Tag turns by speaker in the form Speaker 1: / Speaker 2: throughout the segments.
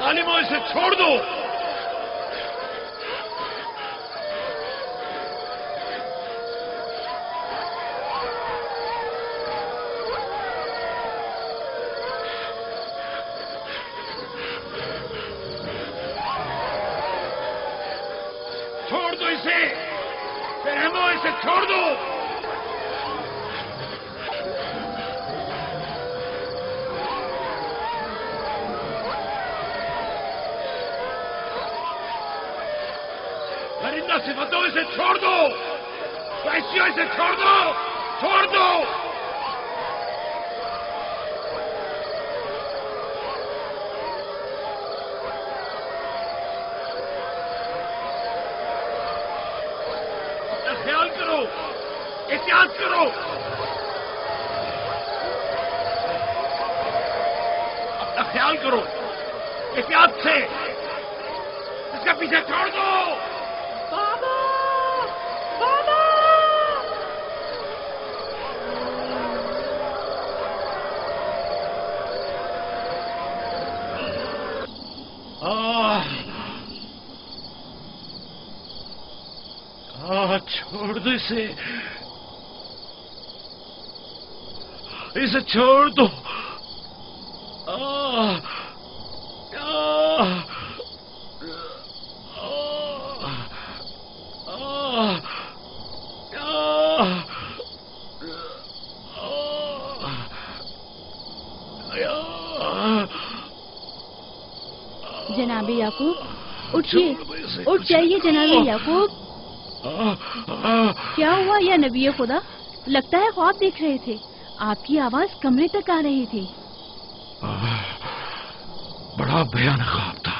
Speaker 1: जालिमों, इसे छोड़ दो। छोड़ दो इसे, रहमो, इसे छोड़ दो। परिंदा सिफतों, इसे छोड़ दो। वैश्यों, इसे छोड़ दो, छोड़ दो। अपना ख्याल करो, एहतियात करो। अपना ख्याल करो, एहतियात से। इसका पीछे छोड़ दो।
Speaker 2: बाबा, बाबा।
Speaker 1: छोड़ दो इसे, इसे छोड़ दो।
Speaker 3: जनाबे याकूब, उठिए, उठ जाइए जनाबे याकूब। क्या हुआ या नबी खुदा? लगता है ख्वाब देख रहे थे। आपकी आवाज कमरे तक आ रही थी।
Speaker 1: बड़ा भयानक ख्वाब था।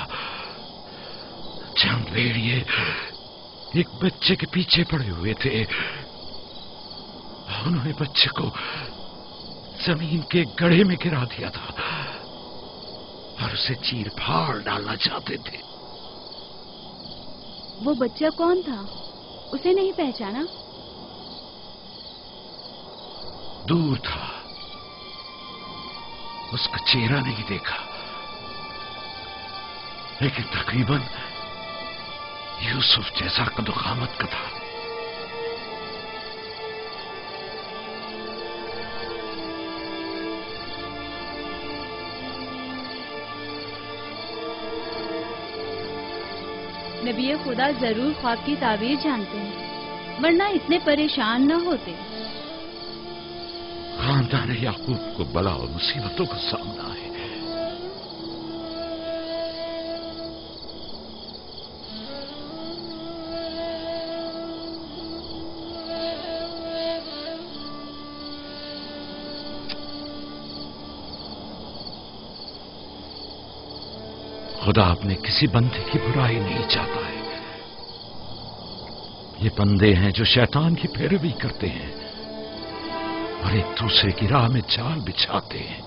Speaker 1: चंद भेड़िए एक बच्चे के पीछे पड़े हुए थे। उन्होंने बच्चे को जमीन के गड्ढे में गिरा दिया था और उसे चीर फाड़ डालना चाहते थे।
Speaker 3: वो बच्चा कौन था? उसे नहीं पहचाना?
Speaker 1: दूर था, उसका चेहरा नहीं देखा, लेकिन तकरीबन यूसुफ जैसा कदोकामत का था।
Speaker 3: नबी खुदा जरूर ख्वाब की ताबीर जानते हैं, वरना इतने परेशान न होते।
Speaker 1: खानदान याकूब को बला और मुसीबतों का सामना है। खुदा अपने किसी बंदे की बुराई नहीं चाहता है। ये बंदे हैं जो शैतान की पैरवी करते हैं और एक दूसरे की राह में जाल बिछाते हैं।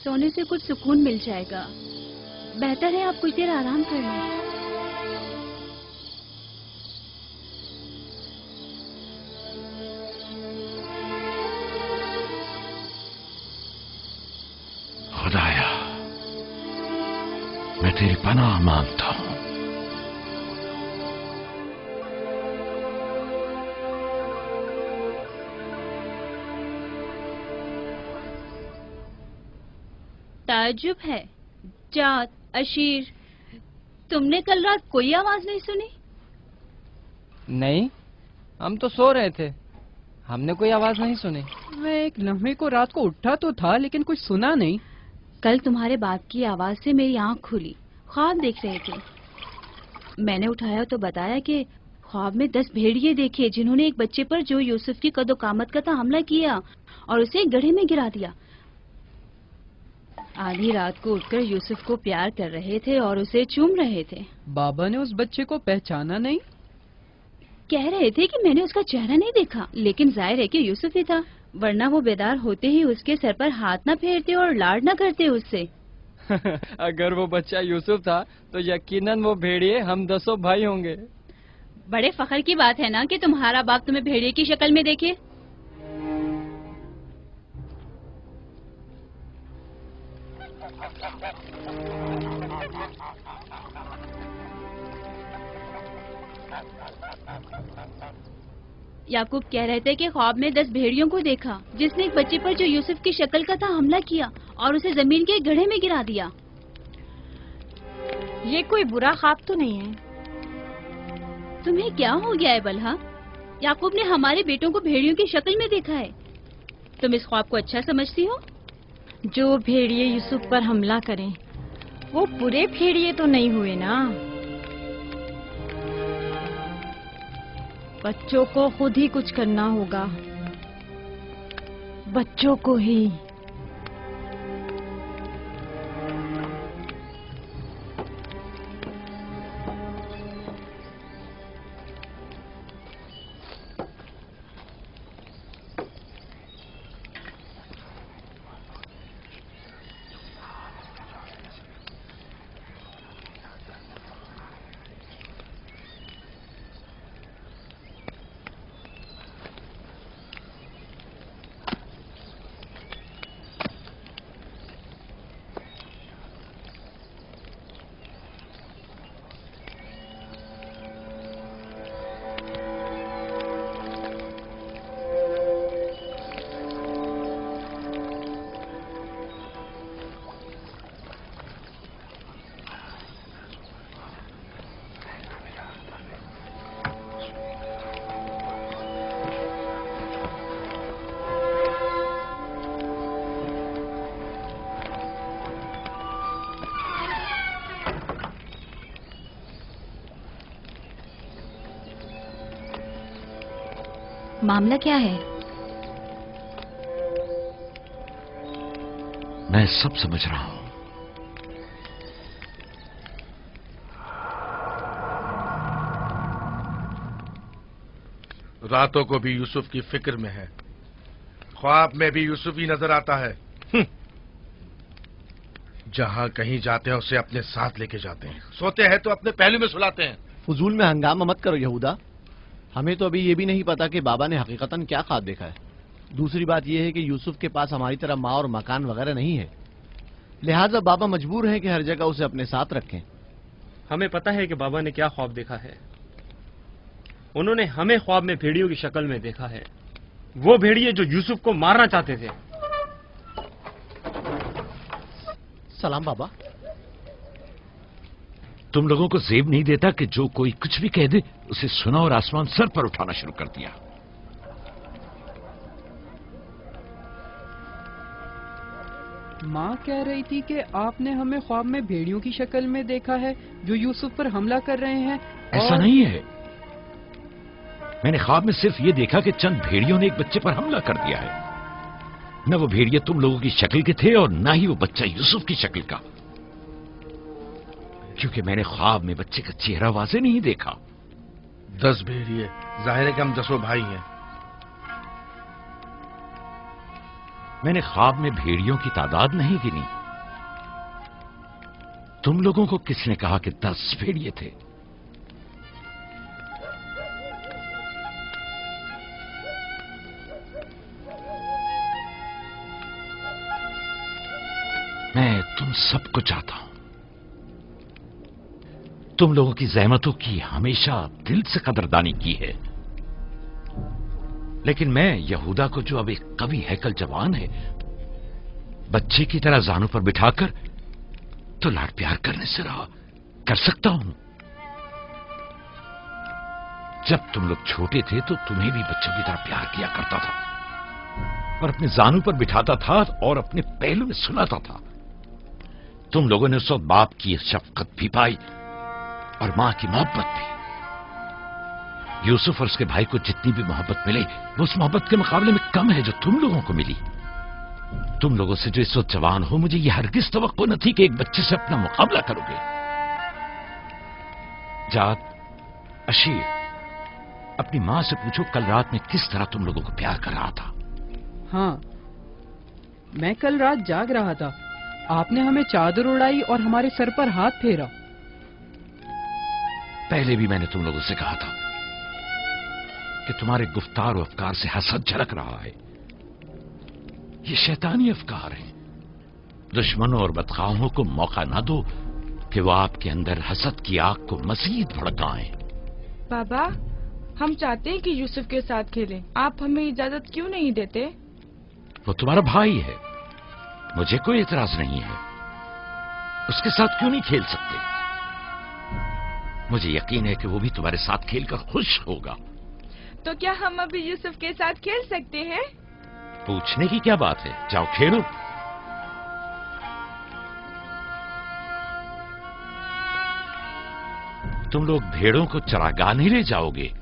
Speaker 3: सोने से कुछ सुकून मिल जाएगा। बेहतर है आप कुछ देर आराम कर लें।
Speaker 1: खुदाया, मैं तेरी पनाह मांगता हूं।
Speaker 3: ताज्जुब है, जात, अशीर, तुमने कल रात कोई आवाज नहीं सुनी?
Speaker 2: नहीं, हम तो सो रहे थे, हमने कोई आवाज नहीं सुनी।
Speaker 4: मैं एक लम्हे को रात को उठा तो था, लेकिन कुछ सुना नहीं।
Speaker 3: कल तुम्हारे बाप की आवाज से मेरी आंख खुली, ख्वाब देख रहे थे। मैंने उठाया तो बताया कि ख्वाब में 10 भेड़िए देखे जिन्होंने एक बच्चे पर जो यूसुफ की कदोकामत का था हमला किया और उसे एक गड्ढे में गिरा दिया। आधी रात को उठकर यूसुफ को प्यार कर रहे थे और उसे चूम रहे थे।
Speaker 4: बाबा ने उस बच्चे को पहचाना नहीं?
Speaker 3: कह रहे थे कि मैंने उसका चेहरा नहीं देखा, लेकिन जाहिर है कि यूसुफ ही था। ورنہ وہ بیدار ہوتے ہی اس کے سر پر ہاتھ نہ پھیرتے اور لاڈ نہ کرتے اس سے.
Speaker 2: اگر وہ بچہ یوسف تھا تو یقیناً وہ بھیڑیے ہم 10 بھائی ہوں گے.
Speaker 3: بڑے فخر کی بات ہے نا کہ تمہارا باپ تمہیں بھیڑیے کی شکل میں دیکھے. یعقوب کہہ رہے تھے کہ خواب میں 10 بھیڑیوں کو دیکھا جس نے ایک بچے پر جو یوسف کی شکل کا تھا حملہ کیا اور اسے زمین کے گڑھے میں گرا دیا.
Speaker 5: یہ کوئی برا خواب تو نہیں ہے؟
Speaker 3: تمہیں کیا ہو گیا ہے بلہا؟ یعقوب نے ہمارے بیٹوں کو بھیڑیوں کی شکل میں دیکھا ہے. تم اس خواب کو اچھا سمجھتی ہو؟
Speaker 5: جو بھیڑیے یوسف پر حملہ کریں وہ پورے بھیڑیے تو نہیں ہوئے نا. بچوں کو خود ہی کچھ کرنا ہوگا، بچوں کو ہی.
Speaker 3: معاملہ کیا ہے؟
Speaker 1: میں سب سمجھ رہا ہوں.
Speaker 6: راتوں کو بھی یوسف کی فکر میں ہے، خواب میں بھی یوسف ہی نظر آتا ہے. جہاں کہیں جاتے ہیں اسے اپنے ساتھ لے کے جاتے ہیں، سوتے ہیں تو اپنے پہلو میں سلاتے ہیں.
Speaker 7: فضول میں ہنگامہ مت کرو یہودا. ہمیں تو ابھی یہ بھی نہیں پتا کہ بابا نے حقیقتاً کیا خواب دیکھا ہے. دوسری بات یہ ہے کہ یوسف کے پاس ہماری طرح ماں اور مکان وغیرہ نہیں ہے، لہٰذا بابا مجبور ہیں کہ ہر جگہ اسے اپنے ساتھ رکھیں.
Speaker 8: ہمیں پتا ہے کہ بابا نے کیا خواب دیکھا ہے. انہوں نے ہمیں خواب میں بھیڑیوں کی شکل میں دیکھا ہے، وہ بھیڑیے جو یوسف کو مارنا چاہتے تھے.
Speaker 7: سلام بابا.
Speaker 1: تم لوگوں کو زیب نہیں دیتا کہ جو کوئی کچھ بھی کہہ دے اسے سنا اور آسمان سر پر اٹھانا شروع کر دیا.
Speaker 4: ماں کہہ رہی تھی کہ آپ نے ہمیں خواب میں بھیڑیوں کی شکل میں دیکھا ہے جو یوسف پر حملہ کر رہے ہیں.
Speaker 1: ایسا نہیں ہے. میں نے خواب میں صرف یہ دیکھا کہ چند بھیڑیوں نے ایک بچے پر حملہ کر دیا ہے. نہ وہ بھیڑیے تم لوگوں کی شکل کے تھے اور نہ ہی وہ بچہ یوسف کی شکل کا، کیونکہ میں نے خواب میں بچے کا چہرہ واضح نہیں دیکھا.
Speaker 6: 10 بھیڑیے، ظاہر ہے کہ ہم 10 بھائی ہیں.
Speaker 1: میں نے خواب میں بھیڑیوں کی تعداد نہیں گنی. تم لوگوں کو کس نے کہا کہ 10 بھیڑیے تھے؟ میں تم سب کو چاہتا ہوں. تم لوگوں کی زحمتوں کی ہمیشہ دل سے قدردانی کی ہے، لیکن میں یہودا کو جو اب ایک قوی ہیکل جوان ہے بچے کی طرح زانوں پر بٹھا کر تو لاڈ پیار کرنے سے رہا کر سکتا ہوں. جب تم لوگ چھوٹے تھے تو تمہیں بھی بچوں کی طرح پیار کیا کرتا تھا اور اپنے زانوں پر بٹھاتا تھا اور اپنے پہلو میں سلاتا تھا. تم لوگوں نے اس وقت باپ کی شفقت بھی پائی اور ماں کی محبت بھی. یوسف اور اس کے بھائی کو جتنی بھی محبت ملی وہ اس محبت کے مقابلے میں کم ہے جو تم لوگوں کو ملی. تم لوگوں سے جو اس وقت جوان ہو مجھے یہ ہرگز توقع نہ تھی کہ ایک بچے سے اپنا مقابلہ کرو گے. جاد، اشیر، اپنی ماں سے پوچھو کل رات میں کس طرح تم لوگوں کو پیار کر رہا تھا.
Speaker 4: हाँ, मैं कल रात जाग रहा था। आपने हमें चादर उड़ाई और हमारे सर पर हाथ फेरा।
Speaker 1: पहले भी मैंने तुम लोगों से कहा था कि तुम्हारे गुफ्तार और अफकार से हसद झलक रहा है। ये शैतानी अफकार है। दुश्मनों और बदखाओं को मौका ना दो कि वो आपके अंदर हसद की आग को मजीद भड़काएं।
Speaker 9: बाबा, हम चाहते हैं कि यूसुफ के साथ खेलें। आप हमें इजाजत क्यों नहीं देते?
Speaker 1: वो तुम्हारा भाई है, मुझे कोई एतराज नहीं है। उसके साथ क्यों नहीं खेल सकते? मुझे यकीन है कि वो भी तुम्हारे साथ खेलकर खुश होगा।
Speaker 9: तो क्या हम अभी यूसुफ के साथ खेल सकते हैं?
Speaker 1: पूछने की क्या बात है, जाओ खेलो। तुम लोग भेड़ों को चरागाह नहीं ले जाओगे?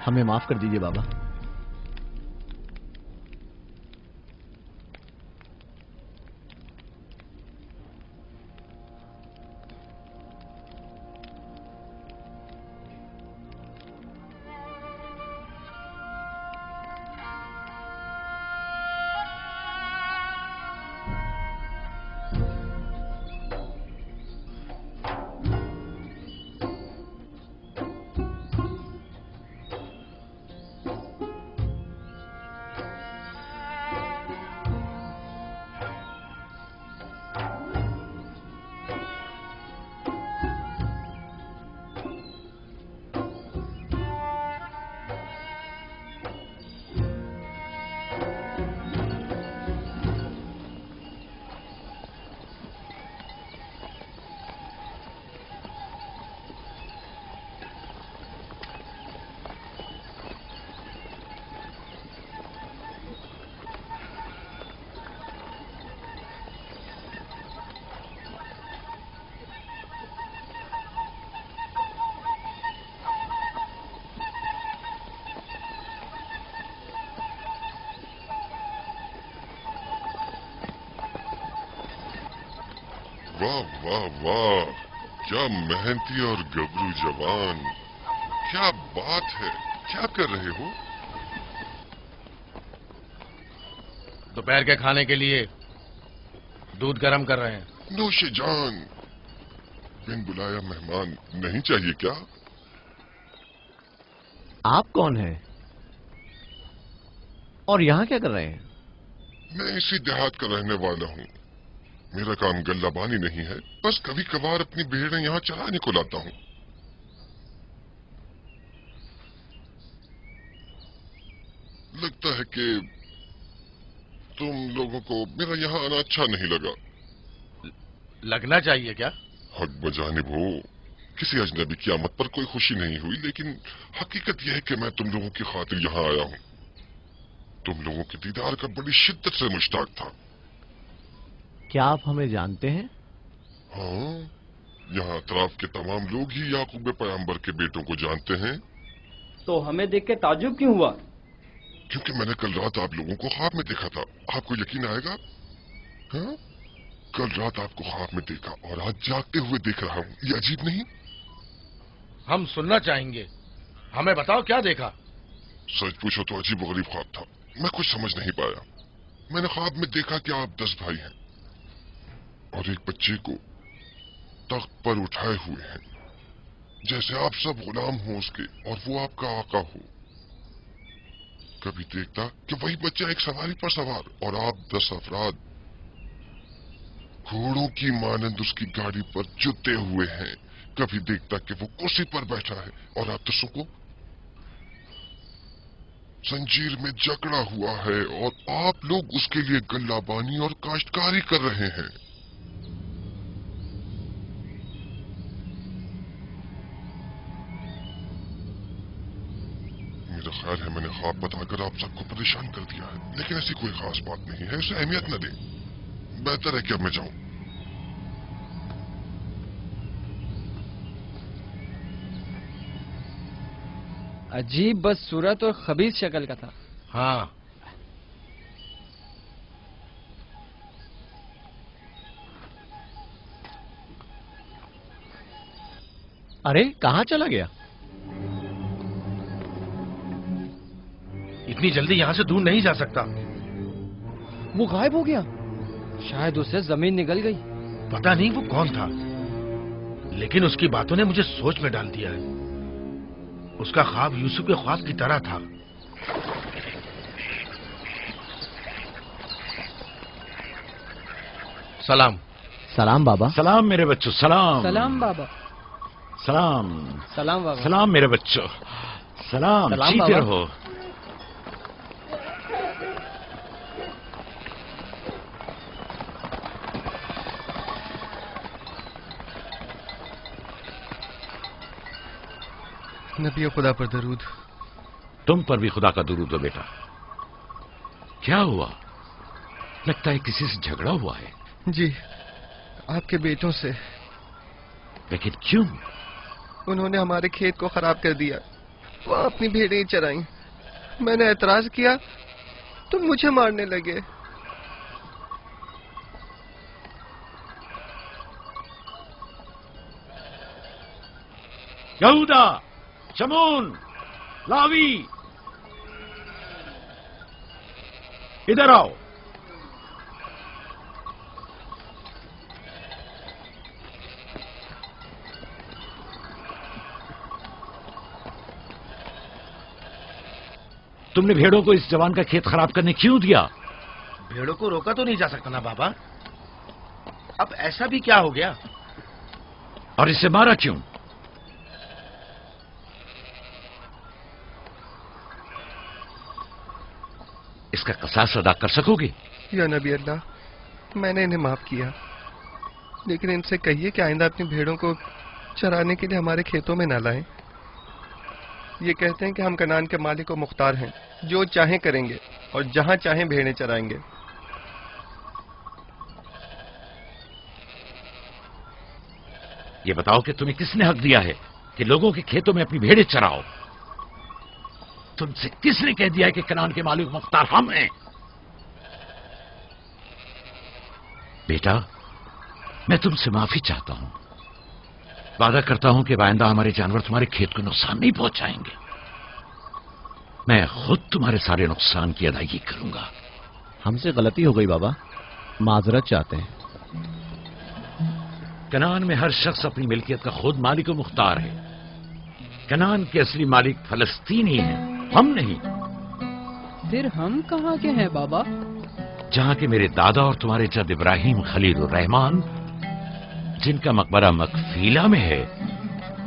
Speaker 7: हमें माफ कर दीजिए बाबा।
Speaker 10: वाह वाह वाह, क्या मेहनती और गबरू जवान। क्या बात है, क्या कर रहे हो?
Speaker 6: दोपहर के खाने के लिए दूध गर्म कर रहे हैं।
Speaker 10: नौशे जान, बिन बुलाया मेहमान नहीं चाहिए क्या?
Speaker 7: आप कौन हैं? और यहां क्या कर रहे हैं?
Speaker 10: मैं इसी देहात का रहने वाला हूँ। मेरा काम गल्लाबानी नहीं है, बस कभी कभार अपनी भेड़ें यहाँ चराने को लाता हूँ। लगता है कि तुम लोगों को मेरा यहाँ आना अच्छा नहीं लगा।
Speaker 6: लगना चाहिए क्या?
Speaker 10: हक बजानिब हो, किसी अजनबी की आमद पर कोई खुशी नहीं हुई, लेकिन हकीकत यह है कि मैं तुम लोगों की खातिर यहाँ आया हूँ। तुम लोगों के दीदार का बड़ी शिद्दत से मुश्ताक था।
Speaker 7: क्या आप हमें जानते हैं?
Speaker 10: हाँ, यहाँ अतराफ के तमाम लोग ही याकूब पैगंबर के बेटों को जानते हैं।
Speaker 2: तो हमें देख के ताज्जुब क्यों हुआ?
Speaker 10: क्योंकि मैंने कल रात आप लोगों को ख्वाब में देखा था। आपको यकीन आएगा? हाँ? कल रात आपको ख्वाब में देखा और आज जागते हुए देख रहा हूँ। ये अजीब नहीं?
Speaker 6: हम सुनना चाहेंगे, हमें बताओ क्या देखा।
Speaker 10: सच पूछो तो अजीब गरीब ख्वाब था, मैं कुछ समझ नहीं पाया। मैंने ख्वाब में देखा कि आप 10 भाई हैं और एक बच्चे को तख्त पर उठाए हुए हैं, जैसे आप सब गुलाम हो उसके और वो आपका आका हो। कभी देखता कि वही बच्चा एक सवारी पर सवार और आप 10 अफराद घोड़ों की मानंद उसकी गाड़ी पर जुटे हुए हैं। कभी देखता कि वो कुर्सी पर बैठा है और आप 10 को जंजीर में जकड़ा हुआ है और आप लोग उसके लिए गल्लाबानी और काश्तकारी कर रहे हैं। मेरा ख्याल है मैंने ख्वाब बताकर आप सबको परेशान कर दिया है, लेकिन ऐसी कोई खास बात नहीं है, उसे अहमियत न दें। बेहतर है कि अब मैं जाऊं।
Speaker 2: अजीब बदसूरत और खबीस शक्ल का था।
Speaker 6: हाँ,
Speaker 7: अरे कहाँ चला गया?
Speaker 6: इतनी जल्दी यहाँ से दूर नहीं जा सकता।
Speaker 2: वो गायब हो गया। शायद उससे जमीन निकल गई।
Speaker 6: पता नहीं वो कौन था, लेकिन उसकी बातों ने मुझे सोच में डाल दिया है। उसका ख्वाब यूसुफ के ख्वाब की तरह था। सलाम।
Speaker 7: सलाम बाबा।
Speaker 1: सलाम मेरे बच्चों, सलाम।
Speaker 4: सलाम बाबा।
Speaker 1: सलाम।
Speaker 2: सलाम बाबा।
Speaker 1: सलाम मेरे बच्चों, सलाम।
Speaker 2: सलाम
Speaker 1: जीते
Speaker 2: बाबा।
Speaker 1: रहो।
Speaker 11: नबी खुदा पर दरूद।
Speaker 1: तुम पर भी खुदा का दुरूद हो बेटा। क्या हुआ? लगता है किसी से झगड़ा हुआ है।
Speaker 11: जी, आपके बेटों से।
Speaker 1: लेकिन क्यों?
Speaker 11: उन्होंने हमारे खेत को खराब कर दिया। वहाँ अपनी भेड़ें चराई। मैंने एतराज किया तो मुझे मारने लगे।
Speaker 1: यहूदा, शमून, लावी, इधर आओ। तुमने भेड़ों को इस जवान का खेत खराब करने क्यों दिया?
Speaker 6: भेड़ों को रोका तो नहीं जा सकता ना बाबा। अब ऐसा भी क्या हो गया?
Speaker 1: और इसे मारा क्यों? इसका कसास अदा कर सकोगे?
Speaker 11: या नबी अल्लाह, मैंने इन्हें माफ किया, लेकिन इनसे कहिए कि आइंदा अपनी भेड़ों को चराने के लिए हमारे खेतों में न लाएं। ये कहते हैं कि हम कनान के मालिक और मुख्तार हैं, जो चाहें करेंगे और जहां चाहें भेड़ें चराएंगे।
Speaker 1: ये बताओ कि तुम्हें किसने हक दिया है कि लोगों के खेतों में अपनी भेड़ें चराओ? तुमसे किसने कह दिया है कि कनान के मालिक मुख्तार हम हैं? बेटा, मैं तुमसे माफी चाहता हूं। वादा करता हूं कि आइंदा हमारे जानवर तुम्हारे खेत को नुकसान नहीं पहुंचाएंगे। मैं खुद तुम्हारे सारे नुकसान की अदायगी करूंगा।
Speaker 7: हमसे गलती हो गई बाबा, माजरत चाहते हैं।
Speaker 1: कनान में हर शख्स अपनी मिल्कियत का खुद मालिक और मुख्तार है। कनान के असली मालिक फलस्तीनी हैं, हम नहीं।
Speaker 4: फिर हम कहाँ के हैं बाबा?
Speaker 1: जहां के मेरे दादा और तुम्हारे जद इब्राहिम खलीलुर रहमान, जिनका मकबरा मकफीला में है,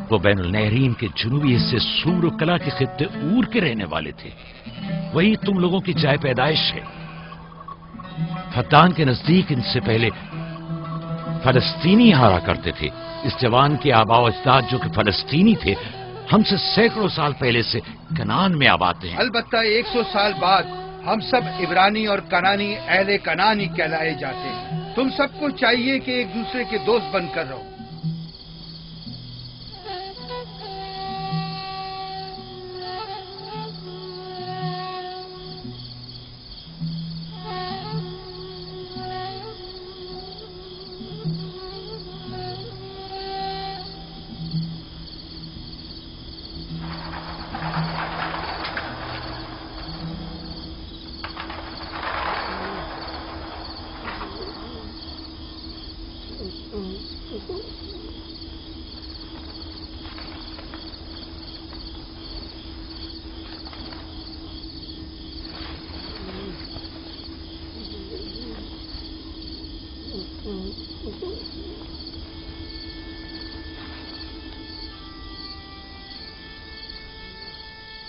Speaker 1: वो बैनुल नहरीन के जुनूबी हिस्से सूर और कला के खित्ते ऊर के रहने वाले थे। वही तुम लोगों की जाय पैदाइश है। फद्दान के नजदीक इनसे पहले फलस्तीनी हारा करते थे। इस जवान के आबाओ अजदाद जो कि फलस्तीनी थे, हमसे सैकड़ों साल पहले से कनान में आबाद हैं।
Speaker 12: अलबत्ता 100 साल बाद हम सब इब्रानी और कनानी अहले कनानी कहलाए जाते हैं। तुम सबको चाहिए कि एक दूसरे के दोस्त बनकर रहो।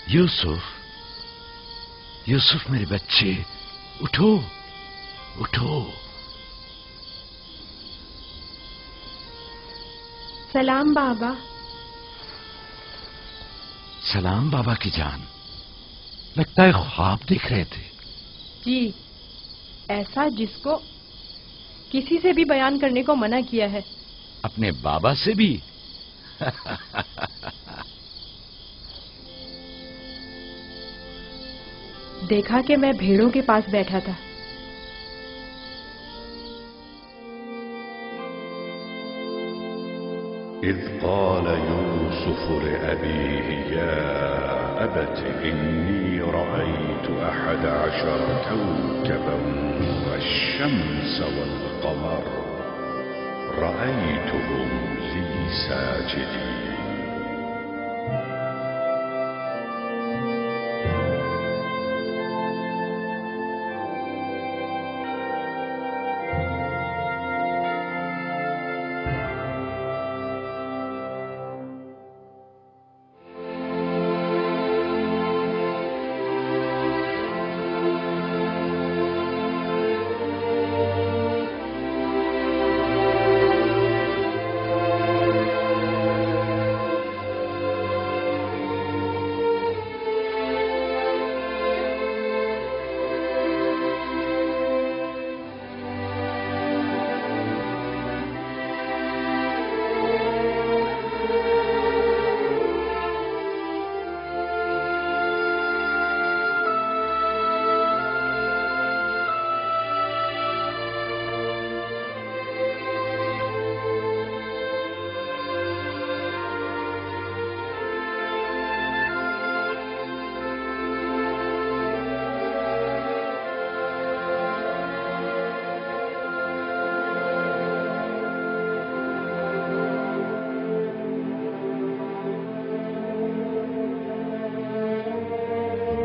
Speaker 1: यूसुफ, यूसुफ मेरे बच्चे, उठो, उठो।
Speaker 9: सलाम बाबा।
Speaker 1: सलाम बाबा की जान। लगता है ख्वाब देख रहे थे।
Speaker 13: जी, ऐसा जिसको किसी से भी बयान करने को मना किया है।
Speaker 1: अपने बाबा से भी?
Speaker 13: देखा कि मैं भेड़ों के पास बैठा था।
Speaker 14: إذ قال يوسف لأبيه يا أبت إني رأيت 11 كوكبا والشمس والقمر رأيتهم لي ساجدين.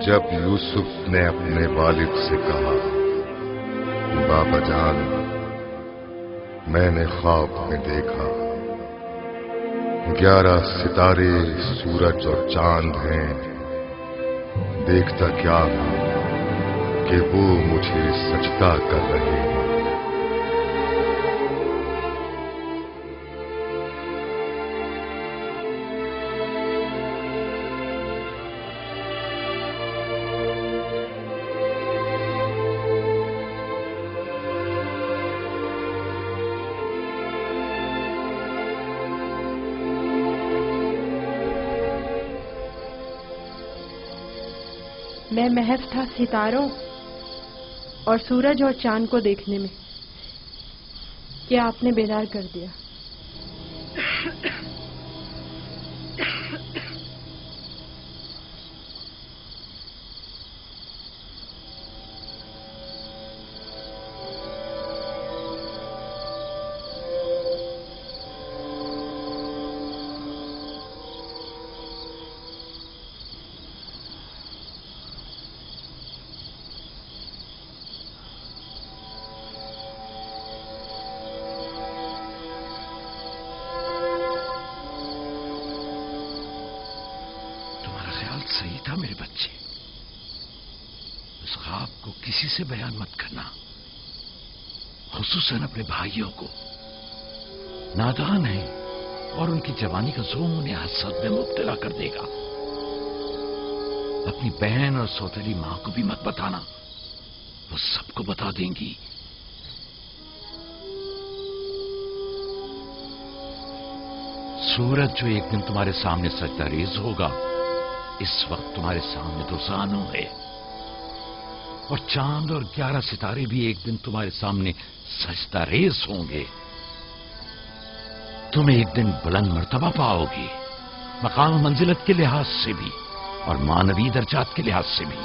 Speaker 10: जब यूसुफ ने अपने वालिद से कहा, बाबा जान, मैंने ख्वाब में देखा 11 सितारे, सूरज और चांद हैं। देखता क्या हूं कि वो मुझे सजदा कर रहे हैं।
Speaker 13: मैं महज था सितारों और सूरज और चांद को देखने में कि आपने बेदार कर दिया।
Speaker 1: सही था मेरे बच्चे। इस ख्वाब को किसी से बयान मत करना, खुसूसन अपने भाइयों को। नादान है और उनकी जवानी का जोम उन्हें हसद में मुब्तला कर देगा। अपनी बहन और सौतेली मां को भी मत बताना, वो सबको बता देंगी। सूरज जो एक दिन तुम्हारे सामने सजदारेज होगा, इस वक्त तुम्हारे सामने तो जानू है, और चांद और 11 सितारे भी एक दिन तुम्हारे सामने सजदारेज होंगे। तुम एक दिन बुलंद मर्तबा पाओगे, मकाम मंजिलत के लिहाज से भी और मानवी दर्जात के लिहाज से भी।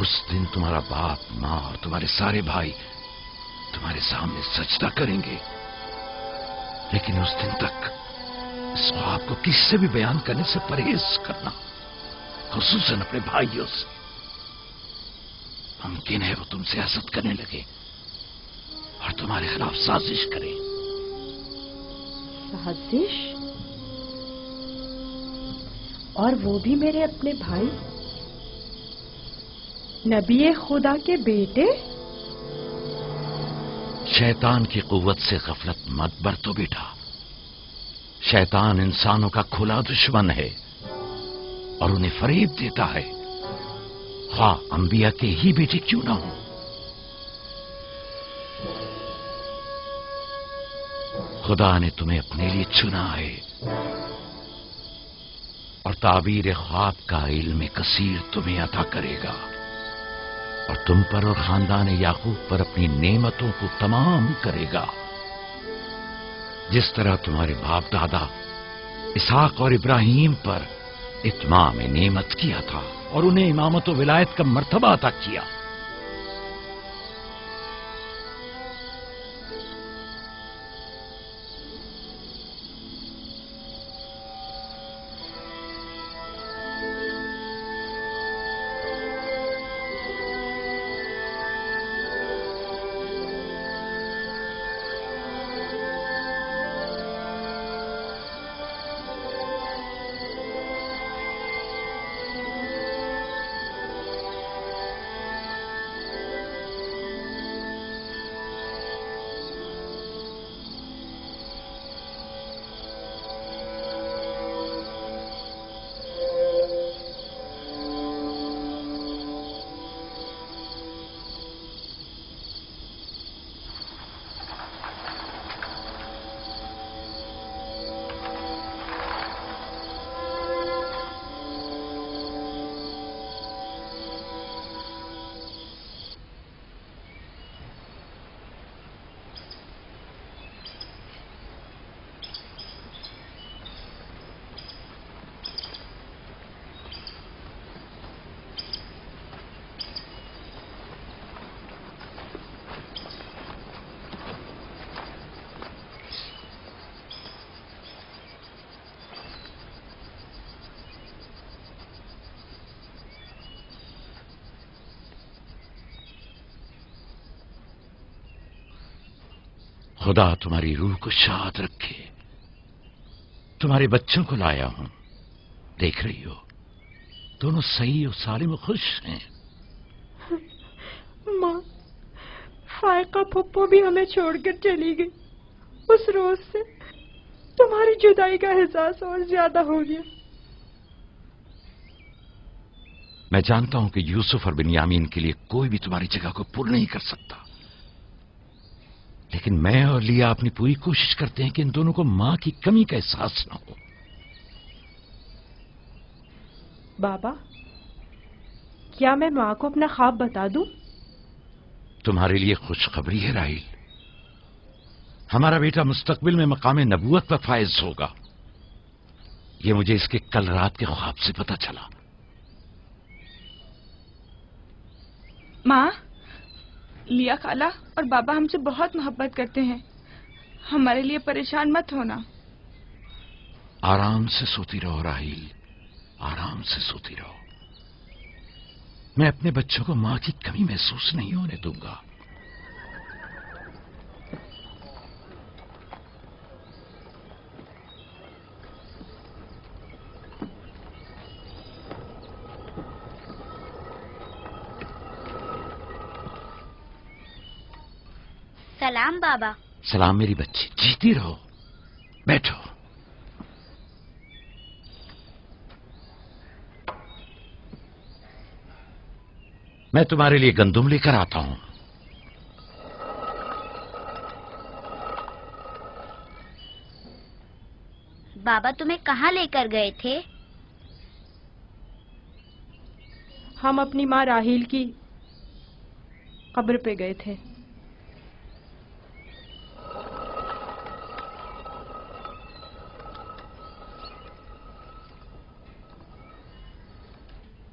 Speaker 1: उस दिन तुम्हारा बाप, मां और तुम्हारे सारे भाई तुम्हारे सामने सजदा करेंगे। लेकिन उस दिन तक इस ख्वाब को किसी से भी बयान करने से परहेज करना, खुसूसन अपने भाइयों से। मुमकिन है वो तुमसे हसद करने लगे और तुम्हारे खिलाफ साजिश करें।
Speaker 13: साजिश? और वो भी मेरे अपने भाई, नबी खुदा के बेटे?
Speaker 1: शैतान की कुव्वत से गफलत मत बरतो बेटा। शैतान इंसानों का खुला दुश्मन है और उन्हें फरेब देता है, ख्वाह अंबिया के ही बेटे क्यों ना हो। खुदा ने तुम्हें अपने लिए चुना है और ताबीर ख्वाब का इल्म कसीर तुम्हें अता करेगा और तुम पर और खानदान याकूब पर अपनी नेमतों को तमाम करेगा। जिस तरह तुम्हारे बाप दादा इसहाक और इब्राहिम पर इत्माम नेमत किया था और उन्हें इमामत व विलायत का मर्तबा अता किया। खुदा तुम्हारी रूह को शाद रखे। तुम्हारे बच्चों को लाया हूं, देख रही हो दोनों सही और सालिम और खुश हैं।
Speaker 13: माँ, फायका पप्पो भी हमें छोड़कर चली गई। उस रोज से तुम्हारी जुदाई का एहसास और ज्यादा हो गया।
Speaker 1: मैं जानता हूं कि यूसुफ और बिन्यामीन के लिए कोई भी तुम्हारी जगह को पूर्ण नहीं कर सकता, लेकिन मैं और लिया अपनी पूरी कोशिश करते हैं कि इन दोनों को मां की कमी का एहसास न हो।
Speaker 13: बाबा, क्या मैं माँ को अपना ख्वाब बता दूं?
Speaker 1: तुम्हारे लिए खुशखबरी है राहिल, हमारा बेटा मुस्तकबिल में मकाम नबूवत पर फायज होगा। ये मुझे इसके कल रात के ख्वाब से पता चला।
Speaker 9: माँ, लिया खाला और बाबा हमसे बहुत मोहब्बत करते हैं, हमारे लिए परेशान मत होना।
Speaker 1: आराम से सोती रहो राहिल, आराम से सोती रहो। मैं अपने बच्चों को मां की कमी महसूस नहीं होने दूंगा।
Speaker 15: सलाम बाबा।
Speaker 1: सलाम मेरी बच्ची, जीती रहो, बैठो। मैं तुम्हारे लिए गंदुम लेकर आता हूं।
Speaker 15: बाबा तुम्हें कहाँ लेकर गए थे?
Speaker 13: हम अपनी माँ राहील की कब्र पे गए थे।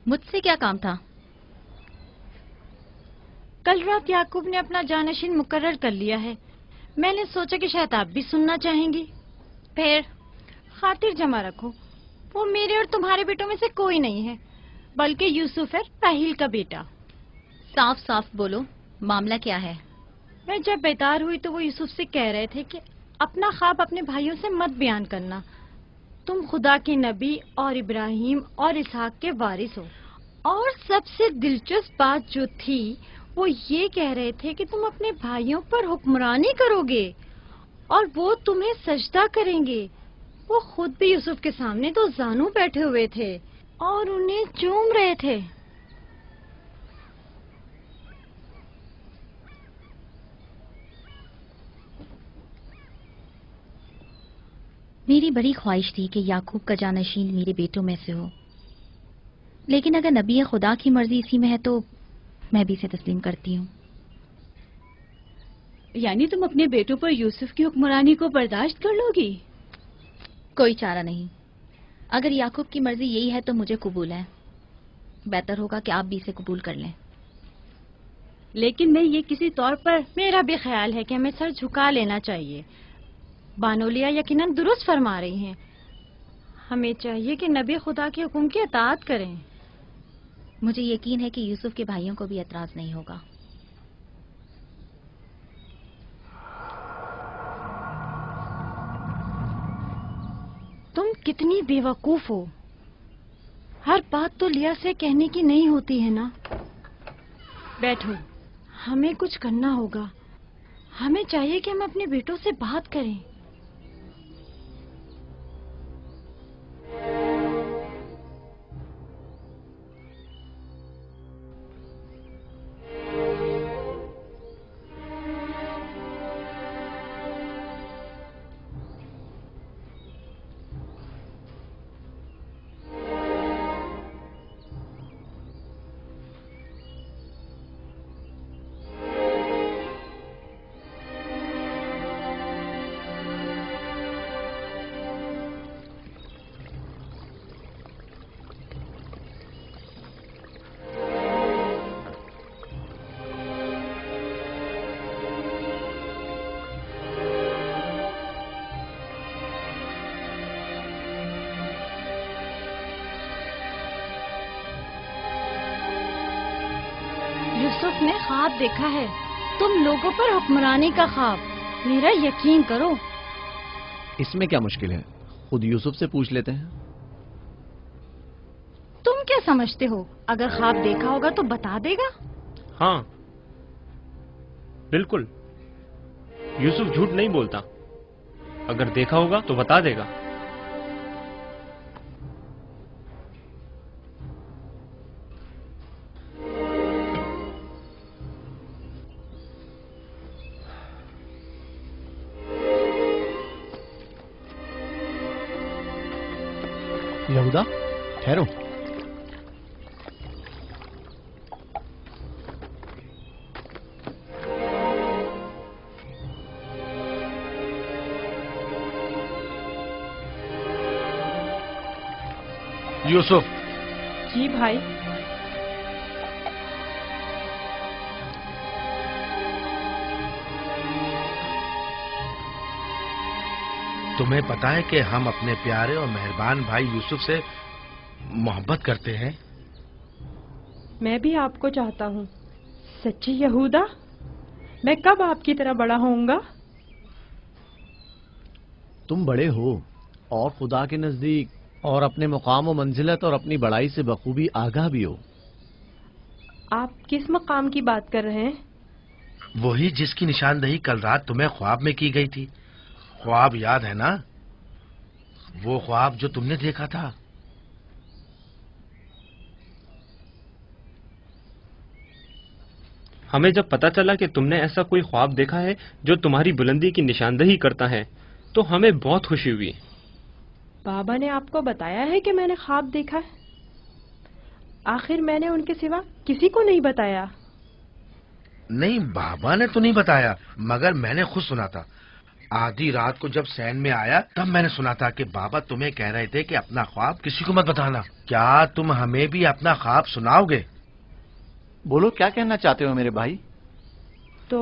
Speaker 3: मुझसे क्या काम था?
Speaker 5: कल रात याकूब ने अपना जानशीन मुकर्रर कर लिया है। मैंने सोचा कि शायद आप भी सुनना चाहेंगी। फिर खातिर जमा रखो, वो मेरे और तुम्हारे बेटों में से कोई नहीं है, बल्कि यूसुफ है राहील का बेटा।
Speaker 3: साफ साफ बोलो, मामला क्या है?
Speaker 5: मैं जब बेदार हुई तो वो यूसुफ से कह रहे थे कि अपना ख्वाब अपने भाइयों से मत बयान करना। तुम खुदा के नबी और इब्राहिम और इसहाक के वारिस हो। और सबसे दिलचस्प बात जो थी वो ये कह रहे थे कि तुम अपने भाइयों पर हुक्मरानी करोगे और वो तुम्हें सजदा करेंगे। वो खुद भी यूसुफ के सामने तो जानू बैठे हुए थे और उन्हें चूम रहे थे।
Speaker 3: मेरी बड़ी ख्वाहिश थी कि याकूब का जानशीन मेरे बेटों में से हो, लेकिन अगर नबी खुदा की मर्जी इसी में है तो मैं भी इसे तस्लीम करती हूँ। یعنی تم اپنے بیٹوں پر یوسف کی حکمرانی کو برداشت کر لو گی؟
Speaker 16: کوئی چارہ نہیں. اگر یعقوب کی مرضی یہی ہے تو مجھے قبول ہے. بہتر ہوگا کہ آپ بھی اسے قبول کر لیں.
Speaker 3: لیکن میں یہ کسی طور پر...
Speaker 5: میرا بھی خیال ہے کہ ہمیں سر جھکا لینا چاہیے. بانولیا یقیناً درست فرما رہی ہیں. ہمیں چاہیے کہ نبی خدا کے حکم کی اطاعت کریں.
Speaker 16: مجھے یقین ہے کہ یوسف کے بھائیوں کو بھی اعتراض نہیں ہوگا.
Speaker 5: تم کتنی بے وقوف ہو. ہر بات تو لیا سے کہنے کی نہیں ہوتی ہے نا. بیٹھو، ہمیں کچھ کرنا ہوگا. ہمیں چاہیے کہ ہم اپنے بیٹوں سے بات کریں. یوسف نے خواب دیکھا ہے، تم لوگوں پر حکمرانی کا خواب. میرا یقین کرو.
Speaker 7: اس میں کیا مشکل ہے؟ خود یوسف سے پوچھ لیتے ہیں.
Speaker 5: تم کیا سمجھتے ہو؟ اگر خواب دیکھا ہوگا تو بتا دے گا.
Speaker 8: ہاں بالکل، یوسف جھوٹ نہیں بولتا. اگر دیکھا ہوگا تو بتا دے گا.
Speaker 7: یہودا ٹھہرو.
Speaker 6: یوسف.
Speaker 13: جی بھائی.
Speaker 6: تمہیں پتا ہے کہ ہم اپنے پیارے اور مہربان بھائی یوسف سے محبت کرتے ہیں.
Speaker 13: میں بھی آپ کو چاہتا ہوں. سچی یہودا، میں کب آپ کی طرح بڑا ہوں گا؟
Speaker 7: تم بڑے ہو اور خدا کے نزدیک اور اپنے مقام و منزلت اور اپنی بڑائی سے بخوبی آگاہ بھی ہو.
Speaker 13: آپ کس مقام کی بات کر رہے ہیں؟
Speaker 6: وہی جس کی نشاندہی کل رات تمہیں خواب میں کی گئی تھی. خواب یاد ہے نا؟ وہ خواب جو تم نے دیکھا تھا.
Speaker 8: ہمیں جب پتا چلا کہ تم نے ایسا کوئی خواب دیکھا ہے جو تمہاری بلندی کی نشاندہی کرتا ہے تو ہمیں بہت خوشی ہوئی.
Speaker 13: بابا نے آپ کو بتایا ہے کہ میں نے خواب دیکھا ہے؟ آخر میں نے ان کے سوا کسی کو نہیں بتایا.
Speaker 6: نہیں، بابا نے تو نہیں بتایا، مگر میں نے خود سنا تھا. آدھی رات کو جب سین میں آیا تب میں نے سنا تھا کہ بابا تمہیں کہہ رہے تھے کہ اپنا خواب کسی کو مت بتانا. کیا تم ہمیں بھی اپنا خواب سناؤ گے؟
Speaker 7: بولو، کیا کہنا چاہتے ہو میرے بھائی؟
Speaker 13: تو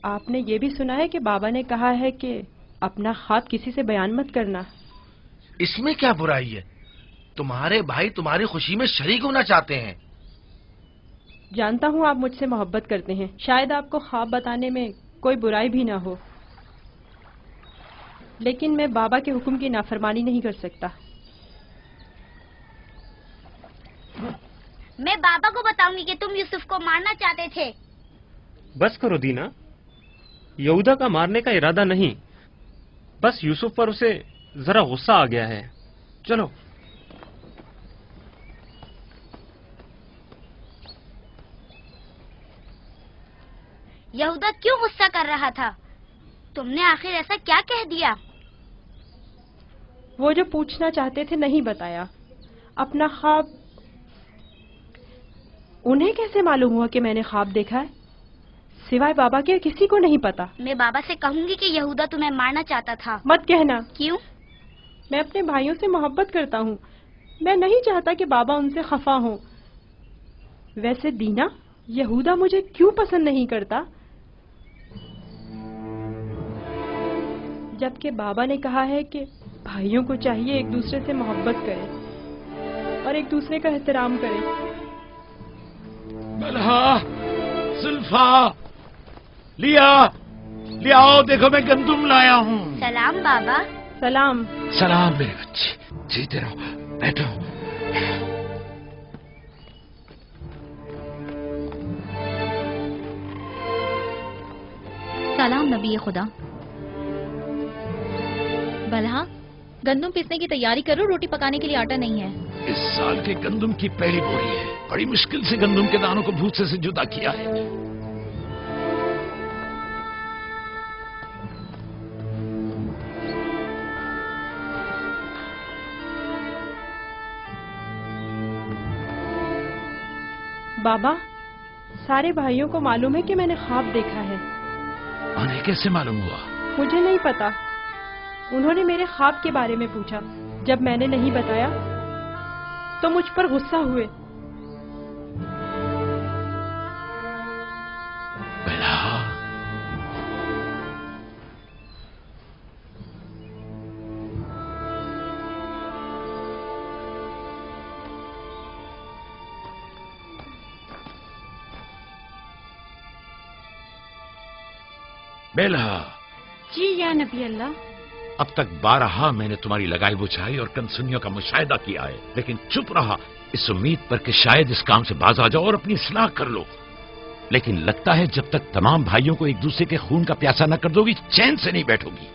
Speaker 13: آپ نے یہ بھی سنا ہے کہ بابا نے کہا ہے کہ اپنا خواب کسی سے بیان مت کرنا.
Speaker 6: اس میں کیا برائی ہے؟ تمہارے بھائی تمہاری خوشی میں شریک ہونا چاہتے ہیں.
Speaker 13: جانتا ہوں آپ مجھ سے محبت کرتے ہیں، شاید آپ کو خواب بتانے میں کوئی برائی بھی نہ ہو، لیکن میں بابا کے حکم کی نافرمانی نہیں کر سکتا.
Speaker 15: میں بابا کو بتاؤں گی کہ تم یوسف کو مارنا چاہتے تھے.
Speaker 8: بس کرو دینا، یہودا کا مارنے کا ارادہ نہیں، بس یوسف پر اسے ذرا غصہ آ گیا ہے. چلو.
Speaker 15: یہودا کیوں غصہ کر رہا تھا؟ تم نے آخر ایسا کیا کہہ دیا؟
Speaker 13: وہ جو پوچھنا چاہتے تھے نہیں بتایا. اپنا خواب انہیں کیسے معلوم ہوا کہ میں نے خواب دیکھا ہے؟ सिवाय बाबा के किसी को नहीं पता।
Speaker 15: मैं बाबा से कहूंगी कि यहूदा तुम्हें मारना चाहता था।
Speaker 13: मत कहना।
Speaker 15: क्यों?
Speaker 13: मैं अपने भाइयों से मोहब्बत करता हूँ। मैं नहीं चाहता कि बाबा उनसे खफा हो। वैसे दीना, यहूदा मुझे क्यों पसंद नहीं करता? जबकि बाबा ने कहा है कि भाइयों को चाहिए एक दूसरे से मोहब्बत करें और एक दूसरे का एहतराम करें।
Speaker 1: बलहा, सुल्फा, लिया आओ, देखो मैं गंदुम लाया हूँ।
Speaker 15: सलाम बाबा।
Speaker 13: सलाम।
Speaker 1: सलाम मेरे बच्चे, जीते रहो, बैठो।
Speaker 16: सलाम नबी खुदा। बलहा, गंदम पीसने की तैयारी करो, रोटी पकाने के लिए आटा नहीं है।
Speaker 1: इस साल के गंदम की पहली बोरी है। बड़ी मुश्किल से गंदम के दानों को भूसे से जुदा किया है।
Speaker 13: बाबा, सारे भाइयों को मालूम है कि मैंने ख्वाब देखा है।
Speaker 1: उन्हें कैसे मालूम हुआ?
Speaker 13: मुझे नहीं पता। उन्होंने मेरे ख्वाब के बारे में पूछा। जब मैंने नहीं बताया तो मुझ पर गुस्सा हुए।
Speaker 1: बेलहा।
Speaker 5: जी या नबी अल्लाह।
Speaker 1: अब तक 12 मैंने तुम्हारी लगाई बुझाई और कनसुनियों का मुशाहिदा किया है, लेकिन चुप रहा इस उम्मीद पर कि शायद इस काम से बाज आ जाओ और अपनी इस्लाह कर लो। लेकिन लगता है जब तक तमाम भाइयों को एक दूसरे के खून का प्यासा न कर दोगी, चैन से नहीं बैठोगी।